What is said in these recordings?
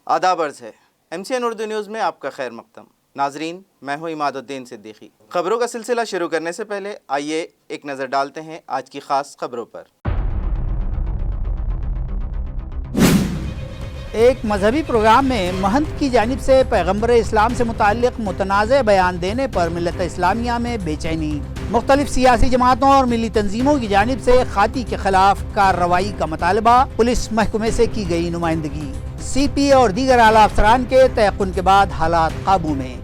आदाब अर्ज़ है। MCN उर्दू न्यूज़ में आपका खैर मक़दम। नाजरीन, मैं हूँ इमादुद्दीन सिद्दीकी। खबरों का सिलसिला शुरू करने से पहले आइए एक नज़र डालते हैं आज की ख़ास खबरों पर। एक मजहबी प्रोग्राम में महंत की जानिब से पैगम्बर इस्लाम से मुताल्लिक़ मुतनाज़ बयान देने पर मिल्लत इस्लामिया में बेचैनी। मुख्तलिफ सियासी जमातों और मिली तंजीमों की जानिब से खाती के खिलाफ कार्रवाई का मुतालबा, पुलिस महकमे से की गई नुमाइंदगी। CP और दीगर आला अफसरान के तयक़ुन के बाद हालात काबू में।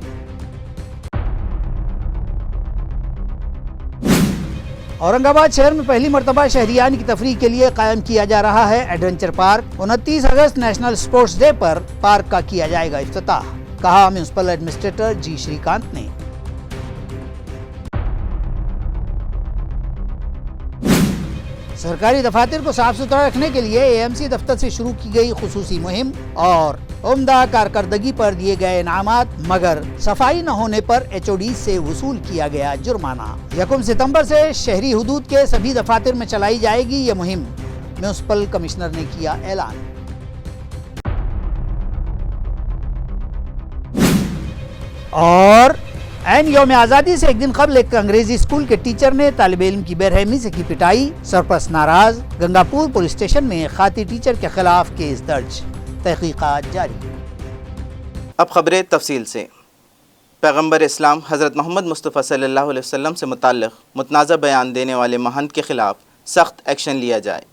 औरंगाबाद शहर में पहली मरतबा शहरियान की तफरीह के लिए कायम किया जा रहा है एडवेंचर पार्क। 29 अगस्त नेशनल स्पोर्ट्स डे पर पार्क का किया जाएगा इफ्तिताह, कहा म्युनिसिपल एडमिनिस्ट्रेटर जी श्रीकांत ने। सरकारी दफातर को साफ सुथरा रखने के लिए AMC दफ्तर से शुरू की गई खुसूसी मुहिम और उम्दा कारकर्दगी पर दिए गए इनामात, मगर सफाई न होने पर HOD से वसूल किया गया जुर्माना। 1 सितंबर से शहरी हुदूद के सभी दफातर में चलाई जाएगी ये मुहिम, म्युनिसिपल कमिश्नर ने किया ऐलान। और ऐन यौम आज़ादी से एक दिन कबल एक अंग्रेजी स्कूल के टीचर ने तालिब इल्म की बेरहमी से की पिटाई, सरपरस्त नाराज। गंगापुर पुलिस स्टेशन में खाती टीचर के खिलाफ केस दर्ज, तहकीकात जारी। अब खबरें तफसील से। पैगम्बर इस्लाम हज़रत मोहम्मद मुस्तफ़ा सल्लल्लाहु अलैहि वसल्लम से मुताल्लिक़ मुतनाज़ा बयान देने वाले महंत के ख़िलाफ़ सख्त एक्शन लिया जाए,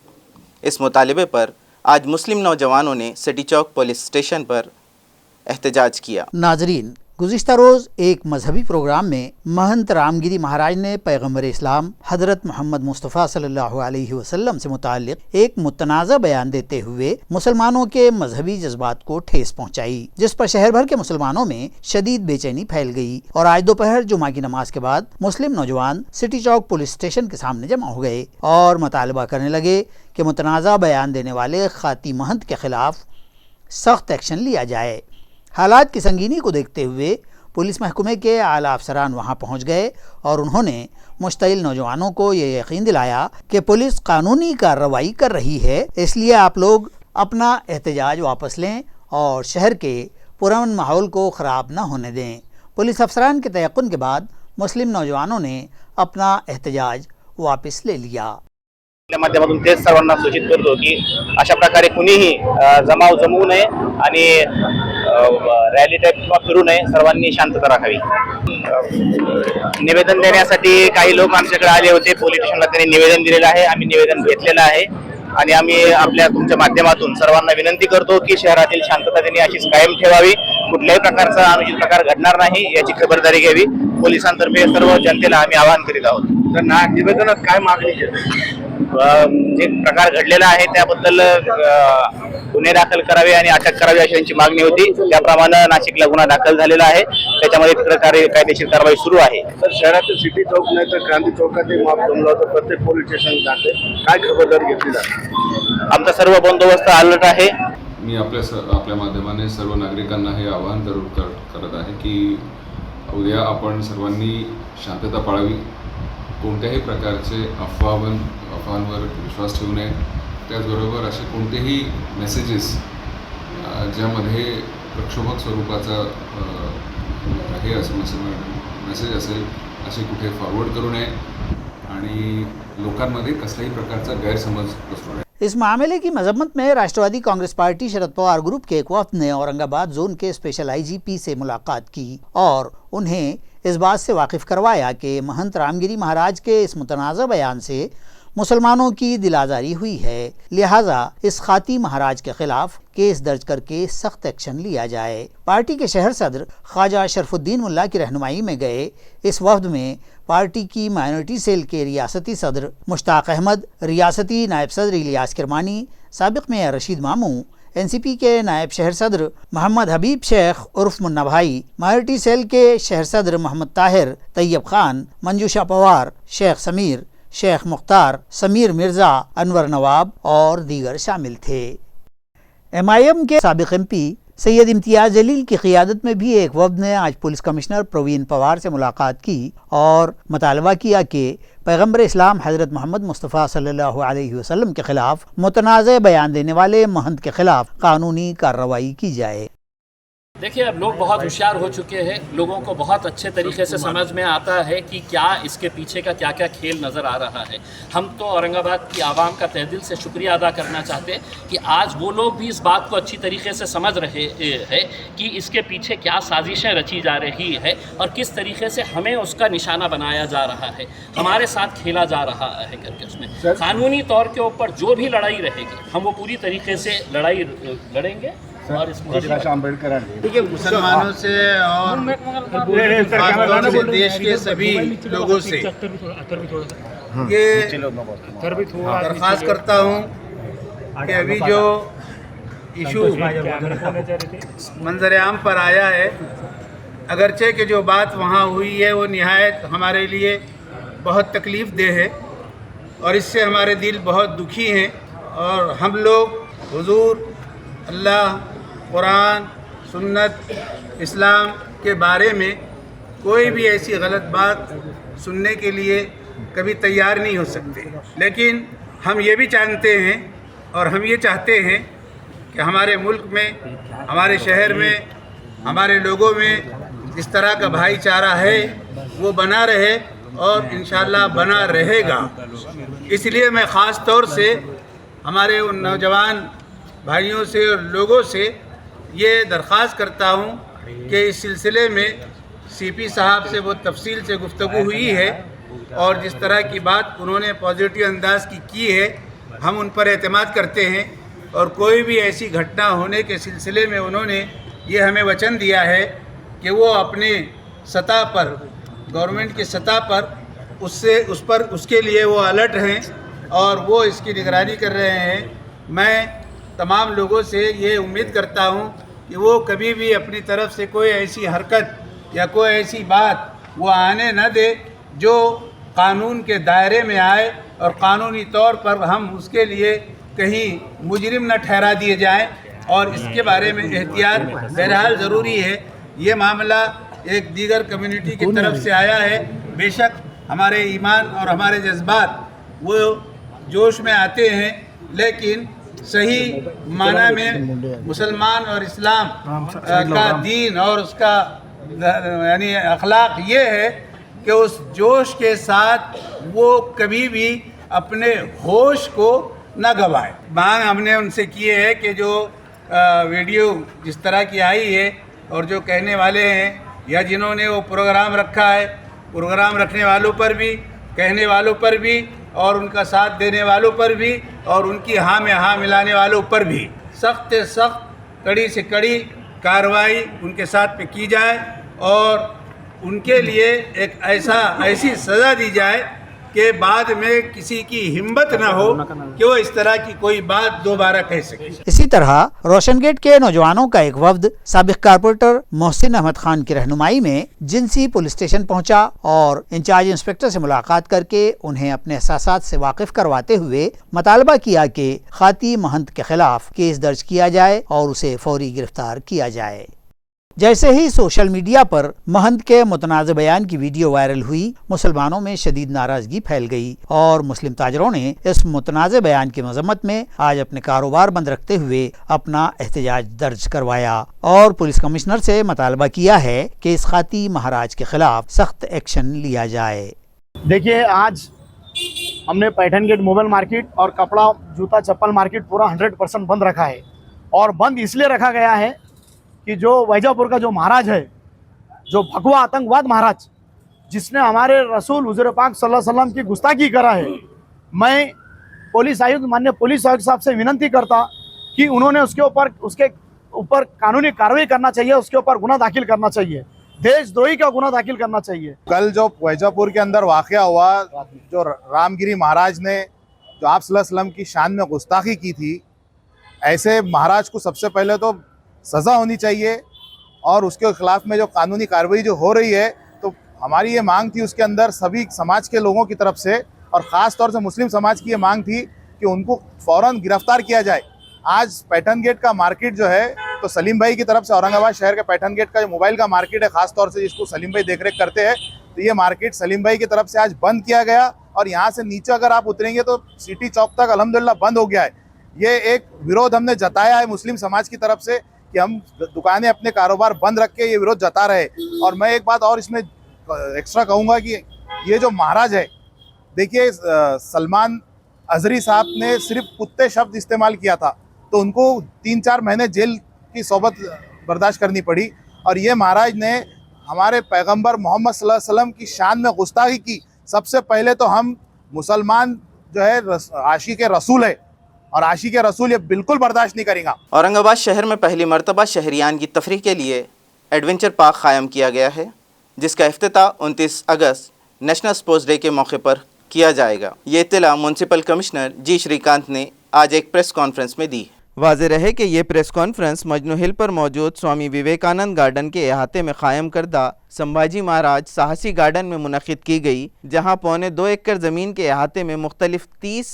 इस मुतालिबे पर आज मुस्लिम नौजवानों ने सिटी चौक पुलिस स्टेशन पर एहतजाज किया। नाजरीन, गुज़िश्ता रोज़ एक मजहबी प्रोग्राम में महंत रामगिरी महाराज ने पैगम्बर इस्लाम हज़रत मोहम्मद मुस्तफ़ा सल्लल्लाहु अलैहि वसल्लम से मुताल्लिक़ एक मुतनाज़ा बयान देते हुए मुसलमानों के मजहबी जज्बात को ठेस पहुँचाई, जिस पर शहर भर के मुसलमानों में शदीद बेचैनी फैल गई और आज दोपहर जुमा की नमाज के बाद मुस्लिम नौजवान सिटी चौक पुलिस स्टेशन के सामने जमा हो गए और मुतालबा करने लगे कि मुतनाज़ा बयान देने वाले खाती महंत के खिलाफ सख्त एक्शन लिया जाए। हालात की संगीनी को देखते हुए पुलिस महकमे के आला अफसरान वहां पहुंच गए और उन्होंने मुश्तइल नौजवानों को ये यकीन दिलाया कि पुलिस कानूनी कार्रवाई कर रही है, इसलिए आप लोग अपना एहतजाज वापस लें और शहर के पुरअमन माहौल को ख़राब न होने दें। पुलिस अफसरान के तयक़ुन के बाद मुस्लिम नौजवानों ने अपना एहतजाज वापस ले लिया। माध्यमातून तेच सर्वांना सूचित करतो की अशा प्रकारे कुणीही जमाव जमवू नये आणि रॅली टाईप किंवा फिरू नये, सर्वांनी शांतता राखावी। निवेदन देण्यासाठी काही लोक आमच्याकडे आले होते, पोलीस स्टेशनला त्यांनी निवेदन दिलेलं आहे, आम्ही निवेदन घेतलेलं आहे आणि आम्ही आपल्या तुमच्या माध्यमातून सर्वांना विनंती करतो की शहरातील शांतता त्यांनी अशीच कायम ठेवावी, कुठल्याही प्रकारचा अनुचित प्रकार घडणार नाही याची खबरदारी घ्यावी। पोलिसांतर्फे सर्व जनतेला आम्ही आवाहन करीत आहोत। तर निवेदनात काय मागणी जे प्रकार घडलेला आहे त्याबद्दल गुन्हे दाखल करावे आणि अटक करावी अशी त्यांची मागणी होती। त्याप्रमाणे नाशिकला गुन्हा दाखल झालेला आहे, त्याच्यामध्ये तिकडे कायदेशीर कारवाई सुरू आहे। तर शहरातील सिटी चौक नाही तर क्रांती चौकातही मॉब जमला होता, प्रत्येक पोलीस स्टेशन जाते, काय खबरदारी घेतली जाते? आमचा सर्व बंदोबस्त अलर्ट आहे। मी आपल्या माध्यमाने सर्व नागरिकांना हे आवाहन करत आहे की उद्या आपण सर्वांनी शांतता पाळावी, कोणत्याही प्रकारचे अफवांवर विश्वास ठेवू नये। त्याचबरोबर असे कोणतेही मेसेजेस ज्यामध्ये प्रक्षोभक स्वरूपाचा हे असं मेसेज असेल असे कुठे फॉरवर्ड करू नये आणि लोकांमध्ये कसल्याही प्रकारचा गैरसमज पसरू नये। इस मामले की मजम्मत में राष्ट्रवादी कांग्रेस पार्टी शरद पवार ग्रुप के एक वफ्द ने औरंगाबाद जोन के स्पेशल IGP से मुलाकात की और उन्हें इस बात से वाकिफ़ करवाया कि महंत रामगिरी महाराज के इस मुतनाज़ा बयान से मुसलमानों की दिल आज़ारी हुई है, लिहाजा इस खाती महाराज के खिलाफ केस दर्ज करके सख्त एक्शन लिया जाए। पार्टी के शहर सदर ख्वाजा शरफुद्दीन मुल्ला की रहनुमाई में गए इस वफ्द में पार्टी की माइनॉरिटी सेल के रियासती सदर मुश्ताक अहमद, रियासती नायब सदर इलियास किरमानी, साबिक मेयर रशीद मामू, NCP के नायब शहर सदर मोहम्मद हबीब शेख उर्फ मुन्ना भाई, माइनॉरिटी सेल के शहर सदर मोहम्मद ताहिर, तैयब खान, मंजूशा पवार, शेख समीर, शेख मुख्तार, समीर मिर्ज़ा, अनवर नवाब और दीगर शामिल थे। MIM के साबिक MP सैयद इम्तियाज़ जलील की क़ियादत में भी एक वफ्द ने आज पुलिस कमिश्नर प्रवीण पवार से मुलाकात की और मुतालबा किया कि पैगम्बर इस्लाम हज़रत मोहम्मद मुस्तफ़ा सल्लल्लाहु अलैहि वसल्लम के खिलाफ मुतनाज़ बयान देने वाले महंत के खिलाफ कानूनी कार्रवाई की जाए। देखिए, अब लोग बहुत होशियार हो चुके हैं, लोगों को बहुत अच्छे तरीके से समझ में आता है कि क्या इसके पीछे का क्या क्या खेल नज़र आ रहा है। हम तो औरंगाबाद की आवाम का तहे दिल से शुक्रिया अदा करना चाहते हैं कि आज वो लोग भी इस बात को अच्छी तरीके से समझ रहे हैं कि इसके पीछे क्या साजिशें रची जा रही है और किस तरीके से हमें उसका निशाना बनाया जा रहा है, हमारे साथ खेला जा रहा है करके। उसमें कानूनी तौर के ऊपर जो भी लड़ाई रहेगी हम वो पूरी तरीके से लड़ाई लड़ेंगे। और देखिए, मुसलमानों से और खासतौर से देश के सभी लोगों से ये दरख्वास्त करता हूँ कि अभी जो इशू मंजर आम पर आया है, अगरचे कि जो बात वहाँ हुई है वो निहायत हमारे लिए बहुत तकलीफ़ देह है और इससे हमारे दिल बहुत दुखी हैं। और हम लोग हुजूर, अल्लाह, कुरान, सुन्नत, इस्लाम के बारे में कोई भी ऐसी गलत बात सुनने के लिए कभी तैयार नहीं हो सकते। लेकिन हम ये भी जानते हैं और हम ये चाहते हैं कि हमारे मुल्क में, हमारे शहर में, हमारे लोगों में जिस तरह का भाईचारा है वो बना रहे और इंशाअल्लाह बना रहेगा। इसलिए मैं ख़ास तौर से हमारे उन नौजवान भाइयों से और लोगों से ये दरख्वास्त करता हूँ कि इस सिलसिले में सीपी साहब से वो तफसील से गुफ्तगू हुई है और जिस तरह की बात उन्होंने पॉजिटिव अंदाज की है, हम उन पर एतमाद करते हैं। और कोई भी ऐसी घटना होने के सिलसिले में उन्होंने ये हमें वचन दिया है कि वो अपने सतह पर, गवर्नमेंट की सतह पर उसके लिए वो अलर्ट हैं और वो इसकी निगरानी कर रहे हैं। मैं तमाम लोगों से ये उम्मीद करता हूँ कि वो कभी भी अपनी तरफ से कोई ऐसी हरकत या कोई ऐसी बात वो आने न दे जो कानून के दायरे में आए और कानूनी तौर पर हम उसके लिए कहीं मुजरिम न ठहरा दिए जाएं। और इसके बारे में एहतियात बहरहाल ज़रूरी है। ये मामला एक दीगर कम्युनिटी की तरफ से आया है। बेशक हमारे ईमान और हमारे जज्बात वो जोश में आते हैं, लेकिन सही माना में मुसलमान और इस्लाम का दीन और उसका यानी अखलाक ये है कि उस जोश के साथ वो कभी भी अपने होश को न गवाए। मांग हमने उनसे किए है कि जो वीडियो जिस तरह की आई है और जो कहने वाले हैं या जिन्होंने वो प्रोग्राम रखा है, प्रोग्राम रखने वालों पर भी, कहने वालों पर भी और उनका साथ देने वालों पर भी और उनकी हाँ में हाँ मिलाने वालों पर भी सख्त से सख्त, कड़ी से कड़ी कार्रवाई उनके साथ पे की जाए और उनके लिए एक ऐसी सज़ा दी जाए कि बाद में किसी की हिम्मत न हो कि वो इस तरह की कोई बात दोबारा कह सके। इसी तरह रोशन गेट के नौजवानों का एक वफ्द साबिक कारपोरेटर मोहसिन अहमद खान की रहनुमाई में जिनसी पुलिस स्टेशन पहुंचा और इंचार्ज इंस्पेक्टर से मुलाकात करके उन्हें अपने एहसासात से वाकिफ करवाते हुए मुतालबा किया कि खाती महंत के खिलाफ केस दर्ज किया जाए और उसे फौरी गिरफ्तार किया जाए। जैसे ही सोशल मीडिया पर महंत के मुतनाज़ बयान की वीडियो वायरल हुई, मुसलमानों में शदीद नाराजगी फैल गई और मुस्लिम ताजरों ने इस मुतनाज़ बयान की मजम्मत में आज अपने कारोबार बंद रखते हुए अपना एहतजाज दर्ज करवाया और पुलिस कमिश्नर से मुतालबा किया है कि इस खाती महाराज के खिलाफ सख्त एक्शन लिया जाए। देखिए, आज हमने पैठन गेट मोबाइल मार्केट और कपड़ा जूता चप्पल मार्केट पूरा 100% बंद रखा है और बंद इसलिए रखा गया है कि जो वैजापुर का जो महाराज है, जो भगवा आतंकवाद महाराज, जिसने हमारे रसूल हुजूर पाक सल्लल्लाहु अलैहि वसल्लम की गुस्ताखी करा है, मैं पुलिस आयुक्त माननीय पुलिस आयुक्त साहब से विनती करता कि उन्होंने उसके ऊपर कानूनी कार्रवाई करना चाहिए, उसके ऊपर गुनाह दाखिल करना चाहिए, देशद्रोही का गुनाह दाखिल करना चाहिए। कल जो वैजापुर के अंदर वाक़या हुआ, जो रामगिरी महाराज ने जो आप सल्लल्लाहु अलैहि वसल्लम की शान में गुस्ताखी की थी, ऐसे महाराज को सबसे पहले तो सज़ा होनी चाहिए और उसके खिलाफ में जो कानूनी कार्रवाई जो हो रही है, तो हमारी ये मांग थी उसके अंदर सभी समाज के लोगों की तरफ से और ख़ास तौर से मुस्लिम समाज की ये मांग थी कि उनको फ़ौरन गिरफ्तार किया जाए। आज पैठन गेट का मार्केट जो है, तो सलीम भाई की तरफ से औरंगाबाद शहर के पैठन गेट का जो मोबाइल का मार्केट है, ख़ास तौर से जिसको सलीम भाई देखरेख करते हैं, तो ये मार्केट सलीम भाई की तरफ से आज बंद किया गया और यहाँ से नीचे अगर आप उतरेंगे तो सिटी चौक तक अल्हम्दुलिल्लाह बंद हो गया है। ये एक विरोध हमने जताया है मुस्लिम समाज की तरफ से कि हम दुकानें अपने कारोबार बंद रख के ये विरोध जता रहे। और मैं एक बात और इसमें एक्स्ट्रा कहूँगा कि ये जो महाराज है, देखिए सलमान अजहरी साहब ने सिर्फ कुत्ते शब्द इस्तेमाल किया था तो उनको 3-4 महीने जेल की सोबत बर्दाश्त करनी पड़ी। और ये महाराज ने हमारे पैगंबर मोहम्मद सल्लल्लाहु अलैहि वसल्लम की शान में गुस्ताखी की। सबसे पहले तो हम मुसलमान जो है आशिक रसूल है और आशिक रसूल ये बिल्कुल बर्दाश्त नहीं करेगा। औरंगाबाद शहर में पहली मरतबा शहरियान की तफरीह के लिए एडवेंचर पार्क क़ायम किया गया है, जिसका इफ्तिताह 29 अगस्त नेशनल स्पोर्ट्स डे के मौके पर किया जाएगा। ये इत्तला म्यूनसिपल कमिश्नर जी श्रीकांत ने आज एक प्रेस कॉन्फ्रेंस में दी। वाज़ेह रहे कि ये प्रेस कॉन्फ्रेंस मजनू हिल पर मौजूद स्वामी विवेकानंद गार्डन के अहाते में क़ायम करदा संभाजी महाराज साहसी गार्डन में मुनक़िद की गई, जहाँ 2.25 एकड़ ज़मीन के अहाते में मुख्तलिफ 30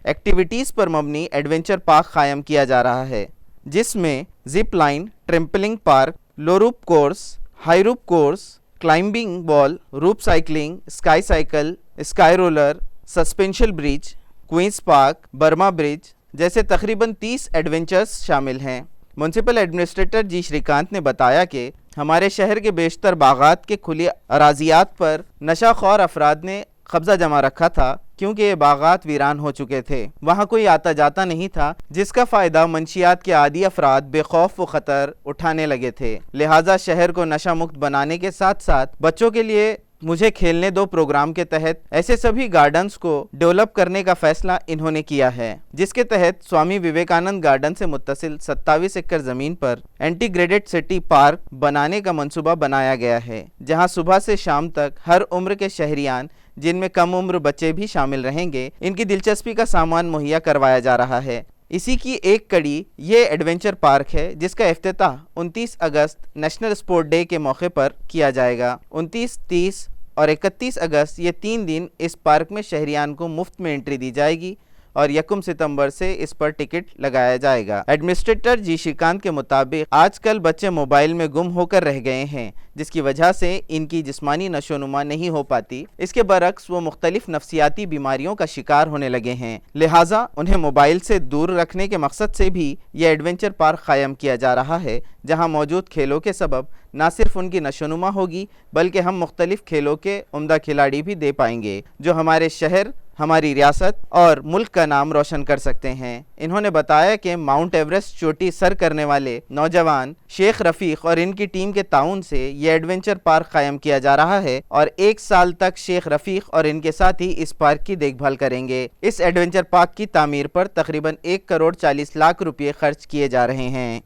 एक्टिविटीज़ पर मबनी एडवेंचर पार्क क़ायम किया जा रहा है, जिसमें zip line, trampoline park, low rope course, high rope course, climbing wall, rope cycling, sky cycle, sky roller, suspension bridge, Queens park, Burma bridge जैसे तकरीबन 30 एडवेंचर्स शामिल हैं। म्यूनसिपल एडमिनिस्ट्रेटर जी श्रीकांत ने बताया कि हमारे शहर के बेशतर बागात के खुली अराजियात पर नशाखोर अफराद ने कब्जा जमा रखा था, क्योंकि ये बागात वीरान हो चुके थे। वहाँ कोई आता जाता नहीं था, जिसका फ़ायदा मंशियात के आदी अफराद बेखौफ व ख़तर उठाने लगे थे। लिहाजा शहर को नशा मुक्त बनाने के साथ साथ बच्चों के लिए मुझे खेलने दो प्रोग्राम के तहत ऐसे सभी गार्डन्स को डेवलप करने का फैसला इन्होंने किया है, जिसके तहत स्वामी विवेकानंद गार्डन से मुत्तसिल 27 एकड़ ज़मीन पर इंटीग्रेटेड सिटी पार्क बनाने का मंसूबा बनाया गया है, जहां सुबह से शाम तक हर उम्र के शहरियान, जिनमें कम उम्र बच्चे भी शामिल रहेंगे, इनकी दिलचस्पी का सामान मुहैया करवाया जा रहा है। इसी की एक कड़ी ये एडवेंचर पार्क है, जिसका इफ्तिताह 29 अगस्त नेशनल स्पोर्ट डे के मौके पर किया जाएगा। 29, 30 और 31 अगस्त ये 3 दिन इस पार्क में शहरियान को मुफ्त में एंट्री दी जाएगी और 1 सितंबर से इस पर टिकट लगाया जाएगा। एडमिनिस्ट्रेटर जी श्रीकांत के मुताबिक आजकल बच्चे मोबाइल में गुम होकर रह गए हैं, जिसकी वजह से इनकी जिस्मानी नशोनुमा नहीं हो पाती। इसके बरक्स वो मुख्तलिफ नफ्सियाती बीमारियों का शिकार होने लगे हैं, लिहाजा उन्हें मोबाइल से दूर रखने के मकसद से भी ये एडवेंचर पार्क क़ायम किया जा रहा है, जहाँ मौजूद खेलों के सबब न सिर्फ उनकी नशोनुमा होगी, बल्कि हम मुख्तलिफ खेलों के उम्दा खिलाड़ी भी दे पाएंगे, जो हमारे शहर, हमारी रियासत और मुल्क का नाम रोशन कर सकते हैं। इन्होंने बताया कि माउंट एवरेस्ट चोटी सर करने वाले नौजवान शेख रफ़ीक और इनकी टीम के ताउन से ये एडवेंचर पार्क क़ायम किया जा रहा है और 1 साल तक शेख रफ़ीक और इनके साथी इस पार्क की देखभाल करेंगे। इस एडवेंचर पार्क की तामीर पर तकरीबन 1 करोड़ 40 लाख रुपये खर्च किए जा रहे हैं।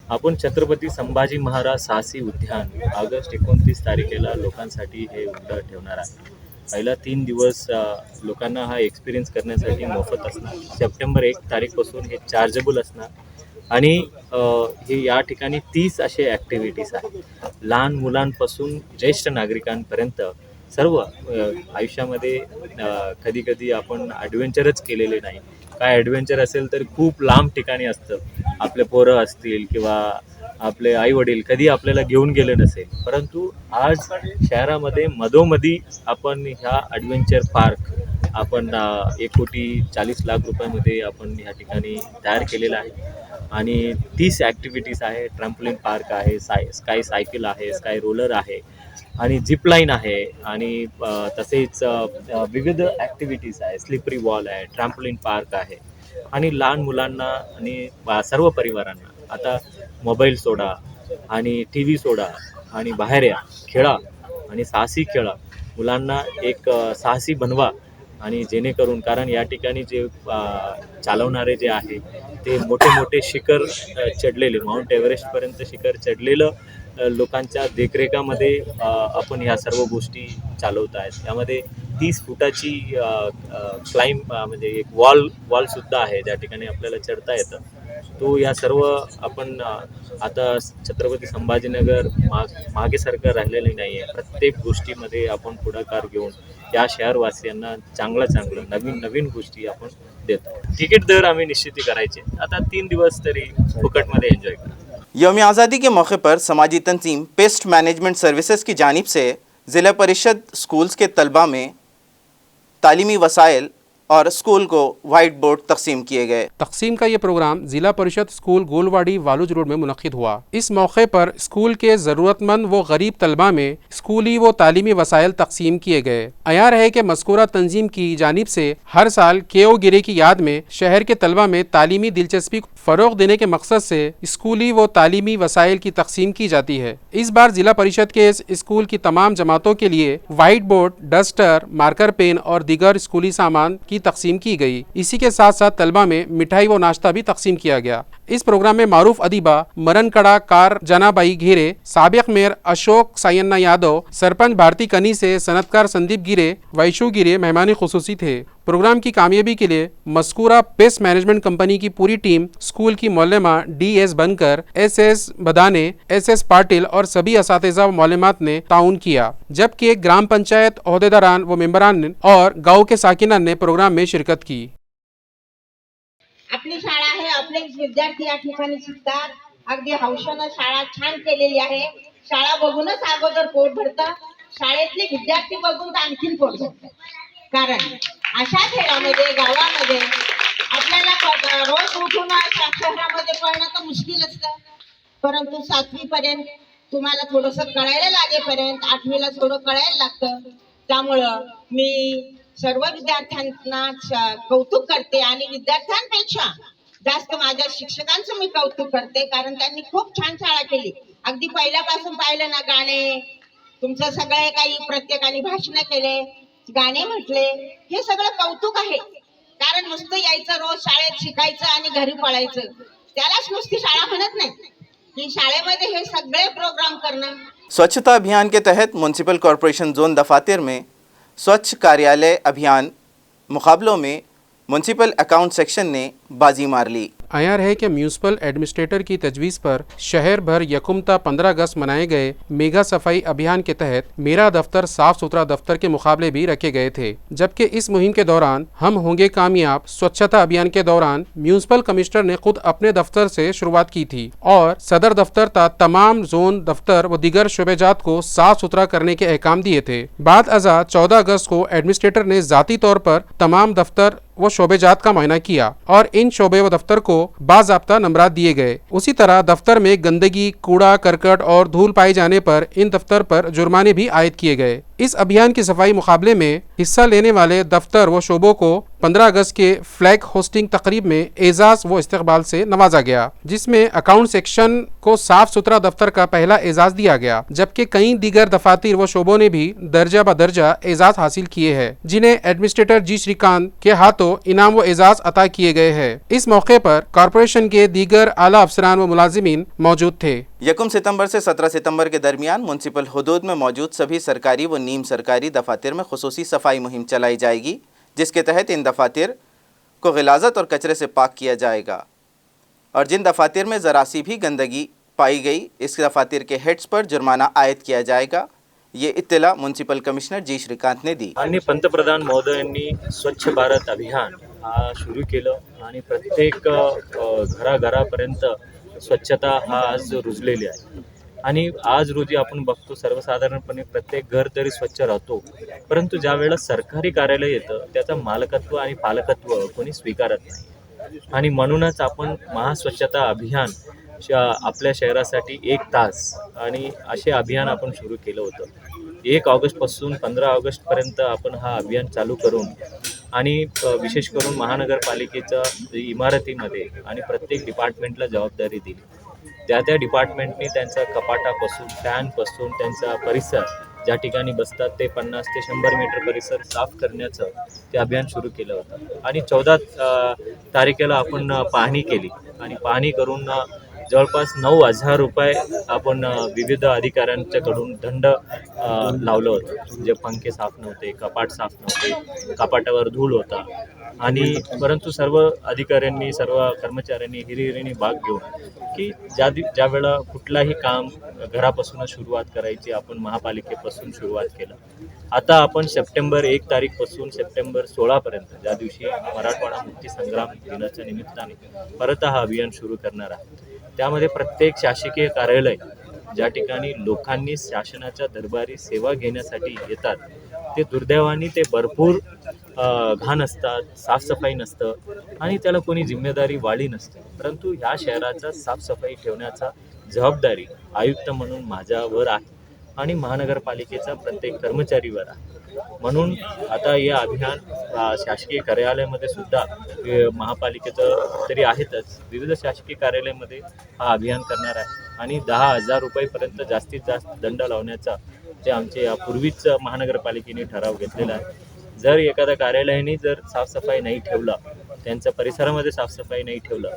आपण छत्रपती संभाजी महाराज साहसी उद्यान ऑगस्ट 29 तारखेला लोकांसाठी हे उघडं ठेवणार आहे। पहिला 3 दिवस लोकांना हा एक्सपिरियन्स करण्यासाठी मोफत असणार। सप्टेंबर 1 तारीखपासून हे चार्जेबल असणार आणि हे या ठिकाणी 30 असे ॲक्टिव्हिटीज आहेत। लहान मुलांपासून ज्येष्ठ नागरिकांपर्यंत सर्व आयुष्यामध्ये कधी कधी आपण ॲडव्हेंचरच केलेले नाही। काय ॲडव्हेंचर असेल तर खूप लांब ठिकाणी असतं, आपले पोरं असतील किंवा आपले आई वडील कधी आपल्याला घेऊन गेले नसेल, परंतु आज शहरामध्ये मधोमधी आपण ह्या ॲडव्हेंचर पार्क आपण 1,40,00,000 रुपयामध्ये आपण ह्या ठिकाणी तयार केलेला आहे आणि 30 ॲक्टिव्हिटीज आहे। ट्रॅम्पोलिन पार्क आहे, स्काय सायकल आहे, स्काय रोलर आहे आणि झिप लाईन आहे आणि तसेच विविध ॲक्टिव्हिटीज आहे, स्लिपरी वॉल आहे, ट्रॅम्पोलिन पार्क आहे आणि लहान मुलांना आणि सर्व परिवारांना आता मोबाईल सोडा आणि टी व्ही सोडा आणि बाहेर या, खेळा आणि साहसी खेळा, मुलांना एक साहसी बनवा आणि जेणेकरून, कारण या ठिकाणी जे चालवणारे जे आहे ते मोठे मोठे शिखर चढलेले, माउंट एव्हरेस्टपर्यंत शिखर चढलेलं लोकांच्या देखरेखामध्ये आपण ह्या सर्व गोष्टी चालवत आहेत। त्यामध्ये 30 फुटाची क्लाइंब म्हणजे एक वॉलसुद्धा आहे, ज्या ठिकाणी आपल्याला चढता येतं। तो या सर्व आपण आता छत्रपती संभाजीनगर मागेसारखं राहिलेलं नाही आहे। प्रत्येक गोष्टीमध्ये आपण पुढाकार घेऊन या शहरवासियांना चांगलं नवीन गोष्टी आपण देतो। तिकीट दर आम्ही निश्चित करायचे, आता 3 दिवस तरी फुकटमध्ये एंजॉय करा। यौम आज़ादी के मौके पर समाजी तंजीम पेस्ट मैनेजमेंट सर्विसेज की जानिब से ज़िला परिषद स्कूल्स के तलबा में तालीमी वसाइल और स्कूल को वाइट बोर्ड तकसीम किए गए। तकसीम का ये प्रोग्राम जिला परिषद स्कूल गोलवाड़ी वालूज रोड में मुनक्किद हुआ। इस मौके पर स्कूल के ज़रूरतमंद व गरीब तलबा में स्कूली व तालीमी वसाइल तकसीम किए गए। अयार है कि मज़कूरा तंजीम की जानिब से हर साल केओ गिरे की याद में शहर के तलबा में तालीमी दिलचस्पी को फ़रोग़ देने के मकसद से स्कूली व तालीमी वसाइल की तकसीम की जाती है। इस बार जिला परिषद के इस स्कूल की तमाम जमातों के लिए white board, duster, marker pen और दीगर स्कूली सामान की तकसीम की गई। इसी के साथ साथ तलबा में मिठाई व नाश्ता भी तकसीम किया गया। इस प्रोग्राम में मारूफ अदीबा मरन कड़ा कार जनाबाई घेरे, साबिक मेयर अशोक सायन्ना यादव, सरपंच भारती कनी से सनतकार संदीप गिरे, वैशु गिरे मेहमानी खुसूसी थे। प्रोग्राम की कामयाबी के लिए मस्कूरा पेस्ट मैनेजमेंट कंपनी की पूरी टीम, स्कूल की मौलमा DS बनकर, SS बदाने, SS पाटिल और सभी असातिज़ा व मौलमात ने ताउन किया, जबकि ग्राम पंचायत ओहदेदारान व मेंबरान और गाँव के साकिनान ने प्रोग्राम में शिरकत की। आपली शाळा आहे, आपले विद्यार्थी या ठिकाणी शिकतात। अगदी हौशानं शाळा छान केलेली आहे। शाळा बघूनच अगोदर पोट भरतं, शाळेतले विद्यार्थी बघून तर आणखीन पोट भरतं। कारण अशा खेळामध्ये गावामध्ये आपल्याला रोज उठून शहरामध्ये पळणं तर मुश्किल असतं, परंतु 7वी पर्यंत तुम्हाला थोडंसं कळायला लागेपर्यंत 8वीला थोडं कळायला लागतं। त्यामुळं मी सर्व विद्यार्थ्यांना कौतुक करते आणि विद्यार्थ्यांपेक्षा जास्त माझ्या शिक्षकांचं मी कौतुक करते, कारण त्यांनी खूप छान शाळा केली। अगदी पहिल्यापासून पाहिलं ना, गाणे तुमचं सगळे काही प्रत्येकाने भाषण केले, गाणे म्हटले, हे सगळं कौतुक आहे। कारण नुसतं यायचं रोज शाळेत शिकायचं आणि घरी पळायचं, त्यालाच नुसती शाळा म्हणत नाही, की शाळेमध्ये हे सगळे प्रोग्राम करणं। स्वच्छता अभियान के तहत म्यूनसिपल कॉरपोरेशन जोन दफातर में स्वच्छ कार्यालय अभियान मुकाबलों में म्यूनसिपल अकाउंट सेक्शन ने बाजी मार ली। अयार है कि म्यूनसिपल एडमिनिस्ट्रेटर की तजवीज़ पर शहर भर यकुमता 15 अगस्त मनाए गए मेगा सफाई अभियान के तहत मेरा दफ्तर साफ सुथरा दफ्तर के मुकाबले भी रखे गए थे। जबकि इस मुहिम के दौरान हम होंगे कामयाब स्वच्छता अभियान के दौरान म्यूनसिपल कमिश्नर ने खुद अपने दफ्तर से शुरुआत की थी और सदर दफ्तर तक तमाम जोन दफ्तर व दीगर शोबेजात को साफ सुथरा करने के अहकाम दिए थे। बाद अज़ा 14 अगस्त को एडमिनिस्ट्रेटर ने ज़ाती तौर पर तमाम दफ्तर व शोबेजात का मुआयना किया और इन शोबे व दफ्तर को बाज़ाब्ता नंबरात दिए गए। उसी तरह दफ्तर में गंदगी, कूड़ा करकट और धूल पाए जाने पर इन दफ्तर पर जुर्माने भी आयद किए गए। इस अभियान की सफाई मुकाबले में हिस्सा लेने वाले दफ्तर व शोबों को 15 अगस्त के फ्लैग होस्टिंग तकरीब में एजाज़ व इस्तकबाल से नवाजा गया, जिसमें अकाउंट सेक्शन को साफ सुथरा दफ्तर का पहला एजाज़ दिया गया, जबकि कई दीगर दफातर व शोबों ने भी दर्जा ब दर्जा एजाज़ हासिल किए हैं, जिन्हें एडमिनिस्ट्रेटर जी श्रीकांत के हाथों इनाम व एजाज़ अता किए गए हैं। इस मौके पर कॉरपोरेशन के दीगर आला अफसरान व मुलाजिमीन मौजूद थे। 1 सितंबर से 17 सितंबर के दरमियान म्यूनसिपल हुदूद में मौजूद सभी सरकारी व नीम सरकारी दफातर में खुसूसी सफाई मुहिम चलाई जाएगी, जिसके तहत इन दफातर को गिलाज़त और कचरे से पाक किया जाएगा और जिन दफातर में ज़रा सी भी गंदगी पाई गई, इस दफातर के हेड्स पर जुर्माना आयद किया जाएगा। ये इत्तला म्युनिसिपल कमिशनर जी श्रीकांत ने दी। माननीय पंतप्रधान महोदयांनी स्वच्छ भारत अभियान हा सुरू केलं आणि प्रत्येक घराघरापर्यंत स्वच्छता हा आज रुजलेली आहे आणि आज रोजी आपण बघतो सर्वसाधारणपणे प्रत्येक घर तरी स्वच्छ राहतो, परंतु ज्या वेळेला सरकारी कार्यालय येतं त्याचं मालकत्व आणि पालकत्व कोणी स्वीकारत नाही आणि म्हणूनच आपण महास्वच्छता अभियान आपल्या शहरासाठी 1 तास आणि असे अभियान आपण सुरू केलं होतं। 1 ऑगस्टपासून 15 ऑगस्टपर्यंत आपण हा अभियान चालू करून आणि विशेष करून महानगरपालिकेच्या इमारतीमध्ये आणि प्रत्येक डिपार्टमेंटला जबाबदारी दिली। त्या डिपार्टमेंटने त्यांचा कपाटापासून फॅनपासून त्यांचा परिसर ज्या ठिकाणी बसतात ते 50 ते 100 मीटर परिसर साफ करण्याचं ते अभियान सुरू केलं होतं आणि 14 तारखेला आपण पाहणी केली आणि पाहणी करून जवळपास 9,000 रुपये आपण विविध अधिकाऱ्यांच्याकडून दंड लावलं होतं। जे पंखे साफ नव्हते, कपाट साफ नव्हते, कपाटावर धूळ होता आणि परंतु सर्व अधिकाऱ्यांनी सर्व कर्मचाऱ्यांनी हिरिहिरीने भाग घेऊन की ज्या वेळेला कुठलाही काम घरापासूनच सुरुवात करायची आपण महापालिकेपासून सुरुवात केलं। आता आपण सप्टेंबर 1 तारीखपासून सप्टेंबर 16 पर्यंत ज्या दिवशी मराठवाडा मुक्ती संग्राम दिनाच्या निमित्ताने परत हा अभियान सुरू करणार आहे। त्यामध्ये प्रत्येक शासकीय कार्यालय ज्या ठिकाणी लोकांनी शासनाच्या दरबारी सेवा घेण्यासाठी येतात ते दुर्दैवाने ते भरपूर घाण असतात, साफसफाई नसतं आणि त्याला कोणी जिम्मेदारी वाढी नसते. परंतु ह्या शहराचा साफसफाई ठेवण्याचा जबाबदारी आयुक्त म्हणून माझ्यावर आहे आणि महानगरपालिकेचा प्रत्येक कर्मचारीवर आहे. म्हणून आता हे अभियान शासकीय कार्यालयामध्ये सुद्धा महापालिकेचं तरी आहेतच, विविध शासकीय कार्यालयामध्ये हा अभियान करणार आहे आणि 10,000 रुपयेपर्यंत जास्तीत जास्त दंड लावण्याचा ते आमचे यापूर्वीच महानगरपालिकेने ठराव घेतलेला आहे. जर एखाद्या कार्यालयाने जर साफसफाई नाही ठेवलं, त्यांच्या परिसरामध्ये साफसफाई नाही ठेवलं,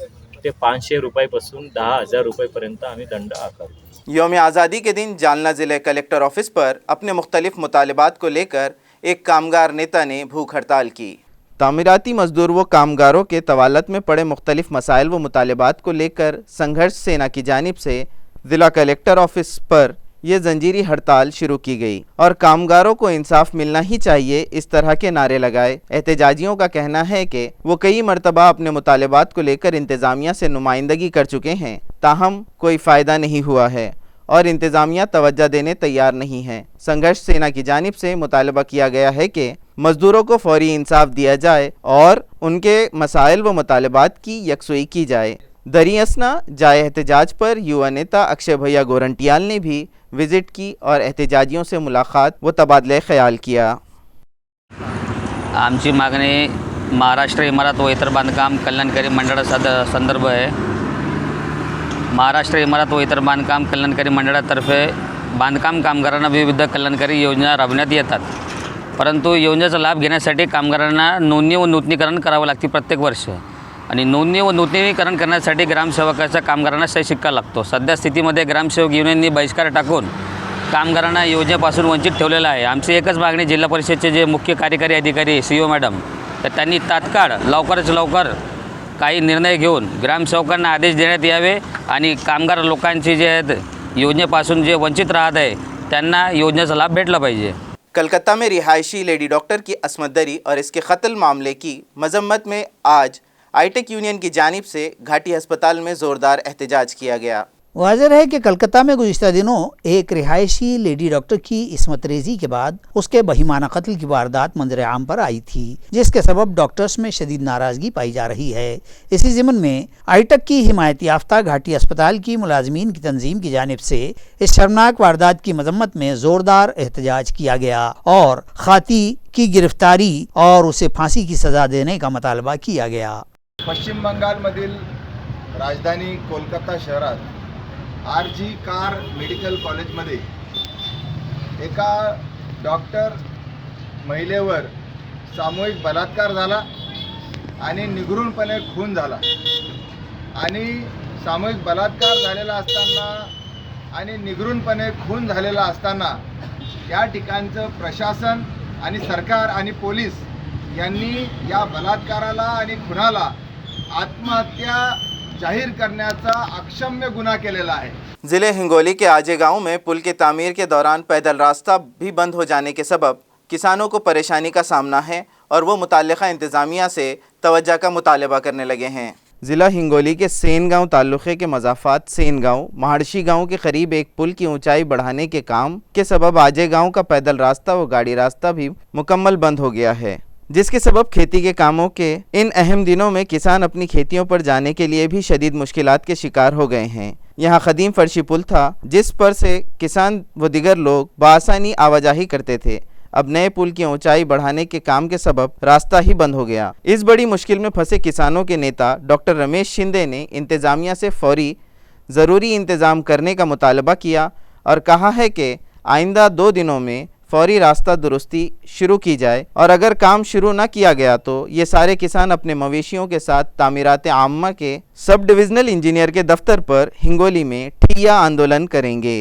ते 500 रुपयापासून 10,000 रुपयेपर्यंत आम्ही दंड आकारतो. यौम आज़ादी के दिन जालना ज़िले कलेक्टर ऑफिस पर अपने मुख्तलिफ मुतालबात को लेकर एक कामगार नेता ने भूख हड़ताल की। तामीराती मजदूर व कामगारों के तवालत में पड़े मुख्तलिफ मसाइल व मुतालबात को लेकर संघर्ष सेना की जानिब से ज़िला कलेक्टर ऑफिस पर ये जंजीरी हड़ताल शुरू की गई और कामगारों को इंसाफ मिलना ही चाहिए इस तरह के नारे लगाए। एहतजाजियों का कहना है कि वो कई मरतबा अपने मुतालबात को लेकर इंतज़ामिया से नुमाइंदगी कर चुके हैं, ताहम कोई फ़ायदा नहीं हुआ है और इंतज़ामिया तवज्जो देने तैयार नहीं है। संघर्ष सेना की जानिब से मुतालबा किया गया है कि मज़दूरों को फौरी इंसाफ दिया जाए और उनके मसाइल व मुतालबात की यकसुई की जाए। दरियासना जाए एहतजाज पर युवा नेता अक्षय भैया गोरंटियाल ने भी विज़िट की और एहतजाजियों से मुलाकात व तबादले ख्याल किया। आमची मागणी महाराष्ट्र इमारत व इतर बांधकाम कल्याणकारी मंडळाचा संदर्भ आहे। महाराष्ट्र इमारत व इतर बांधकाम कल्याणकारी मंडळातर्फे बांधकाम कामगारांना विविध कल्याणकारी योजना राबवण्यात येतात, परंतु योजनेचा लाभ घेण्यासाठी कामगारांना नोंदणी व नूतनीकरण करावं लागते प्रत्येक वर्ष आणि नोंदणी व नूतनीकरण करण्यासाठी ग्रामसेवकाचा कामगारांना सही शिक्का लागतो। सध्या स्थितीमध्ये ग्रामसेवक युनियननी बहिष्कार टाकून कामगारांना योजनेपासून वंचित ठेवलेलं आहे। आमची एकच मागणी जिल्हा परिषदेचे जे मुख्य कार्यकारी अधिकारी CEO मॅडम तर त्यांनी तात्काळ लवकरच लवकर काही निर्णय घेऊन ग्रामसेवकांना आदेश देण्यात यावे आणि कामगार लोकांची जे आहेत योजनेपासून जे वंचित राहत आहे त्यांना योजनेचा लाभ भेटला पाहिजे। कलकत्ता में रिहायशी लेडी डॉक्टर की अस्मत दरी और इसके कत्ल मामले की मजम्मत में आज आईटेक यूनियन की जानिब से घाटी अस्पताल में ज़ोरदार एहतजाज किया गया। वाज़ेह है कि कलकत्ता में गुज़िश्ता दिनों एक रिहायशी लेडी डॉक्टर की इस्मत रेज़ी के बाद उसके बहिमाना कत्ल की वारदात मंजर आम पर आई थी, जिसके सबब डॉक्टर्स में शदीद नाराज़गी पाई जा रही है। इसी ज़िमन में आईटेक की हिमायत याफ्ता घाटी अस्पताल की मुलाजमीन की तंजीम की जानिब से इस शर्मनाक वारदात की मजम्मत में ज़ोरदार एहतजाज किया गया और खाती की गिरफ्तारी और उसे फांसी की सज़ा देने का मुतालबा किया गया। पश्चिम बंगालमधील राजधानी कोलकाता शहरात RG कार मेडिकल कॉलेजमध्ये एका डॉक्टर महिलेवर सामूहिक बलात्कार झाला आणि निगरूनपणे खून झाला आणि सामूहिक बलात्कार झालेला असताना आणि निगरूनपणे खून झालेला असताना या ठिकाणचं प्रशासन आणि सरकार आणि पोलीस यांनी या बलात्काराला आणि खुनाला आत्महत्या जाहिर करण्याचा अक्षम्य गुन्हा केलेला है। ज़िले हिंगोली के आजे गांव में पुल के तामीर के दौरान पैदल रास्ता भी बंद हो जाने के सबब किसानों को परेशानी का सामना है और वो मुताल्लिक़ा इंतज़ामिया से तवज्जो का मुतालबा करने लगे हैं। ज़िला हिंगोली के सेन गाँव ताल्लुक़े के मज़ाफ़ात सेन गाँव महाड़शी गाँव के करीब एक पुल की ऊंचाई बढ़ाने के काम के सबब आजे गाँव का पैदल रास्ता व गाड़ी रास्ता भी मुकम्मल बंद हो गया है, जिसके सबब खेती के कामों के इन अहम दिनों में किसान अपनी खेतियों पर जाने के लिए भी शदीद मुश्किलात के शिकार हो गए हैं। यहाँ कदीम फर्शी पुल था जिस पर से किसान व दिगर लोग बआसानी आवाजाही करते थे। अब नए पुल की ऊंचाई बढ़ाने के काम के सबब रास्ता ही बंद हो गया। इस बड़ी मुश्किल में फंसे किसानों के नेता डॉक्टर रमेश शिंदे ने इंतज़ामिया से फौरी ज़रूरी इंतज़ाम करने का मुतालबा किया और कहा है कि आइंदा 2 दिनों में फौरी रास्ता दुरुस्ती शुरू की जाए और अगर काम शुरू न किया गया तो ये सारे किसान अपने मवेशियों के साथ तामीरात आम्मा के सब डिविजनल इंजीनियर के दफ्तर पर हिंगोली में ठिय्या आंदोलन करेंगे।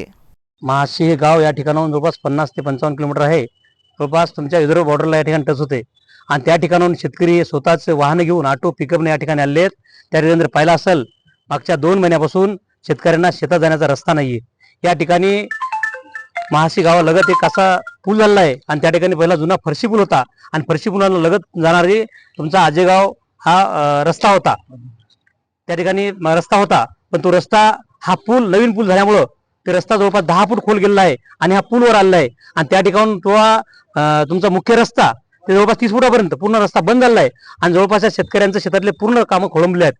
महाशी हे गाव या ठिकाणाहून जवळपास 50 ते 55 किलोमीटर आहे। जवळपास तुमच्या विदर्भ बॉर्डरला या ठिकाणी टच होते आणि त्या ठिकाणाहून शेतकरी स्वतःचे वाहन घेऊन ऑटो पिकअपने या ठिकाणी आले आहेत। त्या ठिकाणी जर पाहिलं असेल मागच्या 2 महिन्यापासून शेतकऱ्यांना शेतात जाण्याचा रस्ता नाहीये। या ठिकाणी महाशी गावालगत एक असा पूल झालेला आहे आणि त्या ठिकाणी पहिला जुना फरशी पूल होता आणि फरशी पुलाला लगत जाणारी तुमचा आजेगाव हा रस्ता होता। त्या ठिकाणी रस्ता होता पण तो रस्ता हा पूल नवीन पूल झाल्यामुळं ते रस्ता जवळपास 10 फूट खोल गेलेला आहे आणि हा पूलवर आलेला आहे आणि त्या ठिकाणून तो तुमचा मुख्य रस्ता ते जवळपास 30 फुटापर्यंत पूर्ण रस्ता बंद झालेला आहे आणि जवळपास शेतकऱ्यांच्या शेतातले पूर्ण कामं खोळंबले आहेत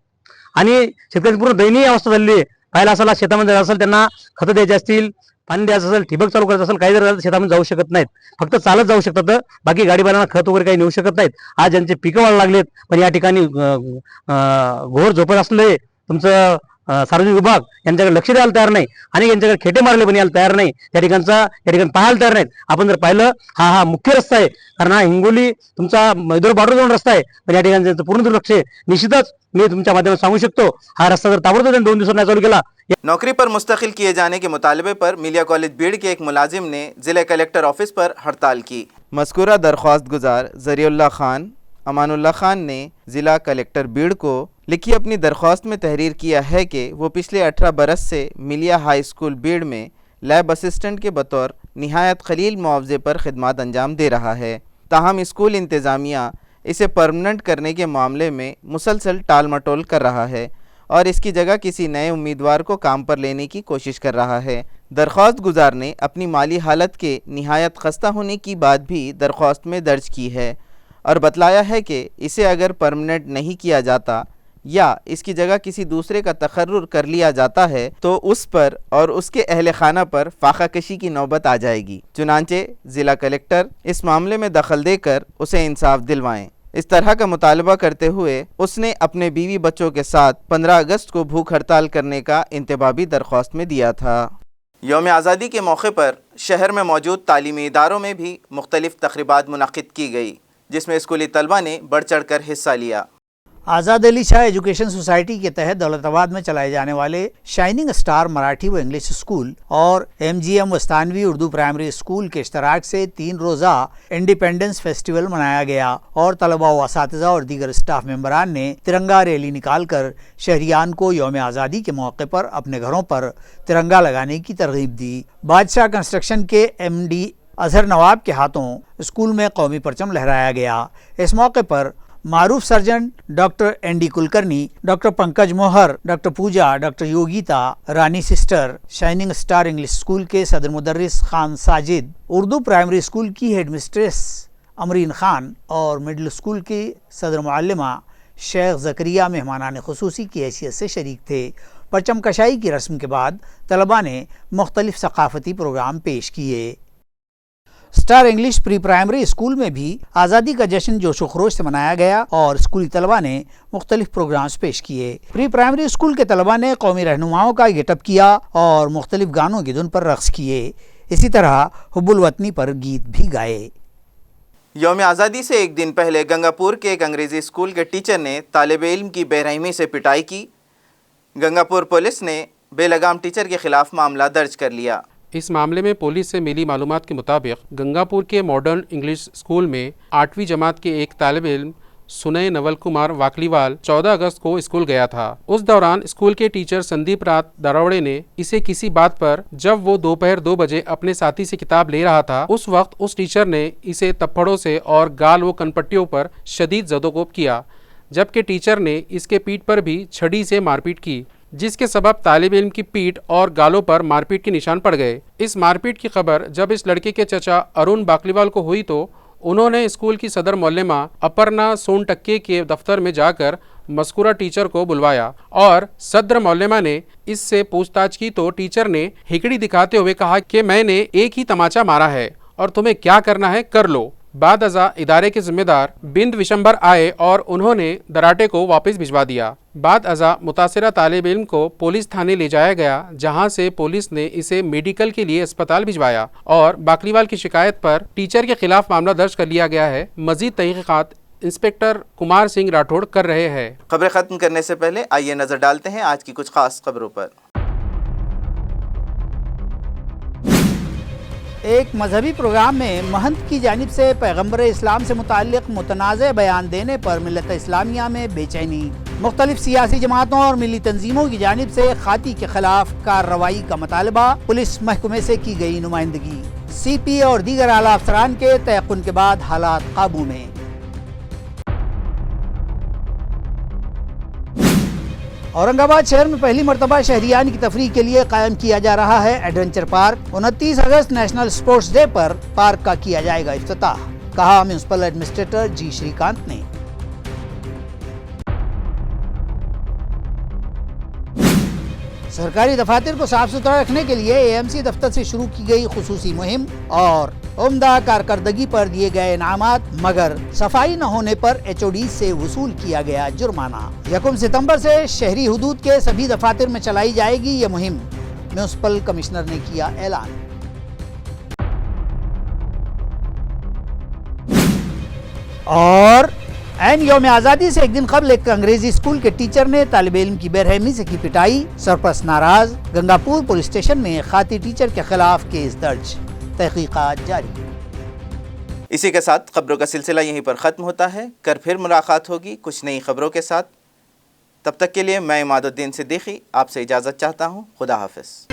आणि शेतकऱ्यांची पूर्ण दयनीय अवस्था झालेली आहे. पाहिला असेल शेतामध्ये असेल त्यांना खतं द्यायचे असतील, पाणी द्यायचं असेल, ठिबक चालू करायचं असेल, काही जर शेतामध्ये जाऊ शकत नाहीत, फक्त चालत जाऊ शकतात, बाकी गाडीवाल्यांना खत वगैरे काही नेऊ शकत नाहीत. आज ज्यांचे पिकं वाढ लागलेत पण या ठिकाणी घोर झोपत असले तुमचं सार्वजनिक विभाग यांच्याकडे लक्ष द्यायला तयार नाही आणि यांच्याकडे खेटे मारले पण यायला तयार नाही, त्या ठिकाणी पाहायला तयार नाहीत. आपण जर पाहिलं हा मुख्य रस्ता आहे, कारण हा हिंगोली तुमचा मैदूर बॉर्डर जाऊन रस्ता आहे, पण या ठिकाणी त्यांचं पूर्ण दुर्लक्ष आहे. निश्चितच मी तुमच्या माध्यमातून सांगू शकतो हा रस्ता जर ताबडतोब 2 दिवसांनी नाही चालू केला. नौकरी पर मुस्तकिल किए जाने के मुतालबे पर मिलिया कॉलेज बीड़ के एक मुलाजिम ने ज़िला कलेक्टर ऑफिस पर हड़ताल की. मज़कूरा दरख्वास्त गुजार ज़रियुल्लाह खान अमानुल्लाह खान ने ज़िला कलेक्टर बीड़ को लिखी अपनी दरख्वास्त में तहरीर किया है कि वो पिछले 18 बरस से मिलिया हाई स्कूल बीड़ में लैब असिस्टेंट के बतौर निहायत खलील मुआवजे पर खिदमत अंजाम दे रहा है. ताहम स्कूल इंतज़ामिया इसे परमानेंट करने के मामले में मुसलसल टाल मटोल कर रहा है और इसकी जगह किसी नए उम्मीदवार को काम पर लेने की कोशिश कर रहा है. दरख्वास्त गुजार ने अपनी माली हालत के निहायत खस्ता होने की बात भी दरख्वास्त में दर्ज की है और बतलाया है कि इसे अगर परमानेंट नहीं किया जाता या इसकी जगह किसी दूसरे का तकर्रुर कर लिया जाता है तो उस पर और उसके अहल खाना पर फाका कशी की नौबत आ जाएगी. चुनांचे ज़िला कलेक्टर इस मामले में दखल देकर उसे इंसाफ दिलवाएं. इस तरह का मुतालबा करते हुए उसने अपने बीवी बच्चों के साथ 15 अगस्त को भूख हड़ताल करने का इंतबाही दरख्वास्त में दिया था. यौम आज़ादी के मौके पर शहर में मौजूद तालीमी इदारों में भी मुख्तलिफ़ तक़रीबात मुनक़िद की गई, जिसमें स्कूली तलबा ने बढ़ चढ़ कर हिस्सा लिया. आज़ाद अली शाह एजुकेशन सोसाइटी के तहत दौलताबाद में चलाए जाने वाले शाइनिंग स्टार मराठी व इंग्लिश स्कूल और MGM Vastanvi Urdu primary school के इश्तराक से 3 रोज़ा इंडिपेंडेंस फेस्टिवल मनाया गया और तलबा व असातिज़ा और दीगर स्टाफ मेंबरान ने तिरंगा रैली निकालकर शहरियान को यौम आज़ादी के मौके पर अपने घरों पर तिरंगा लगाने की तरगीब दी. बादशाह कंस्ट्रक्शन के MD अजहर नवाब के हाथों स्कूल में कौमी परचम लहराया गया. इस मौके पर मारूफ surgeon doctor ND Kulkarni, doctor Pankaj Mohar, doctor Pooja, doctor Yogita, Rani sister, shining star English school के सदर मुदर्रिस खान साजिद, उर्दू प्राइमरी स्कूल की हेड मिस्ट्रेस अमरीन खान और मिडिल स्कूल की सदर मुअल्लिमा शेख ज़करिया मेहमानान ख़ुसूसी की हैसियत से शरीक थे. परचम कशाई की रस्म के बाद तलबा ने मुख्तलिफ सकाफ़ती प्रोग्राम पेश किए. Star English pre primary school में भी आज़ादी का जश्न जोशो खरोश से मनाया गया और स्कूली तलबा ने मुख्तलिफ प्रोग्राम्स पेश किए. प्री प्राइमरी स्कूल के तलबा ने कौमी रहनुमाओं का गेटअप किया और मुख्तलिफ गानों की धुन पर रक़्स किए. इसी तरह हुब्बुल वतनी पर गीत भी गाए. यौम आज़ादी से एक दिन पहले गंगापुर के एक अंग्रेज़ी स्कूल के टीचर ने तालिब इल्म की बेरहमी से पिटाई की. गंगापुर पुलिस ने बेलगाम टीचर के खिलाफ मामला दर्ज कर लिया. इस मामले में पुलिस से मिली मालूमात के मुताबिक गंगापुर के मॉडर्न इंग्लिश स्कूल में 8वीं जमात के एक तालिब इल्म सुनय नवल कुमार वाकलीवाल 14 अगस्त को स्कूल गया था. उस दौरान स्कूल के टीचर संदीप रात दरोड़े ने इसे किसी बात पर, जब वो दोपहर 2 बजे अपने साथी से किताब ले रहा था, उस वक्त उस टीचर ने इसे तप्पड़ों से और गाल व कनपट्टियों पर शदीद ज़दोकोब किया, जबकि टीचर ने इसके पीठ पर भी छड़ी से मारपीट की, जिसके सबब तालिब इल्म की पीठ और गालों पर मारपीट के निशान पड़ गए. इस मारपीट की खबर जब इस लड़के के चचा अरुण बाकलीवाल को हुई तो उन्होंने स्कूल की सदर मोल्लेमा अपर्णा सोनटक्के के दफ्तर में जाकर मज़कूरा टीचर को बुलवाया और सदर मोल्लेमा ने इससे पूछताछ की तो टीचर ने हिकड़ी दिखाते हुए कहा कि मैंने एक ही तमाचा मारा है और तुम्हें क्या करना है कर लो. बाद अज़ा इदारे के ज़िम्मेदार बिंद विशंबर आए और उन्होंने दराटे को वापस भिजवा दिया. बाद अज़ा मुतासिरा तालिब इल्म को पुलिस थाने ले जाया गया, जहां से पुलिस ने इसे मेडिकल के लिए अस्पताल भिजवाया और बाकलीवाल की शिकायत पर टीचर के खिलाफ मामला दर्ज कर लिया गया है. मज़ीद तहक़ीक़ात इंस्पेक्टर कुमार सिंह राठौड़ कर रहे हैं. खबरें ख़त्म करने से पहले आइए नज़र डालते हैं आज की कुछ ख़ास खबरों पर. एक मजहबी प्रोग्राम में महंत की जानिब से पैगम्बर इस्लाम से मुताल्लिक़ मुतनाज़ बयान देने पर मिल्लत इस्लामिया में बेचैनी. मुख्तलिफ सियासी जमातों और मिली तंजीमों की जानिब से खाती के खिलाफ कार्रवाई का मुतालबा. पुलिस महकमे से की गई नुमाइंदगी. CP और दीगर आला अफसरान के तयक़ुन के बाद हालात काबू में. औरंगाबाद शहर में पहली मरतबा शहरियान की तफरीह के लिए कायम किया जा रहा है एडवेंचर पार्क। 29 अगस्त नेशनल स्पोर्ट्स डे पर पार्क का किया जाएगा इफ्तिताह, कहा म्युनिसिपल एडमिनिस्ट्रेटर जी श्रीकांत ने। सरकारी दफातर को साफ सुथरा रखने के लिए एएमसी दफ्तर से शुरू की गई खुसूसी मुहिम और उम्दा कारकर्दगी पर दिए गए इनामात, मगर सफाई न होने पर एचओडी से वसूल किया गया जुर्माना। 1 सितंबर से शहरी हुदूद के सभी दफातर में चलाई जाएगी ये मुहिम, म्युनिसिपल कमिश्नर ने किया ऐलान। और ऐन यौम आज़ादी से एक दिन कबल एक अंग्रेजी स्कूल के टीचर ने तालिब इल्म की बेरहमी से की पिटाई, सरपरस्त नाराज। गंगापुर पुलिस स्टेशन में खाती टीचर के खिलाफ केस दर्ज, तहकीकात जारी। इसी के साथ खबरों का सिलसिला यहीं पर ख़त्म होता है। कर फिर मुलाकात होगी कुछ नई खबरों के साथ। तब तक के लिए मैं इमादुद्दीन सिद्दीकी आपसे इजाज़त चाहता हूँ। खुदा हाफिज़।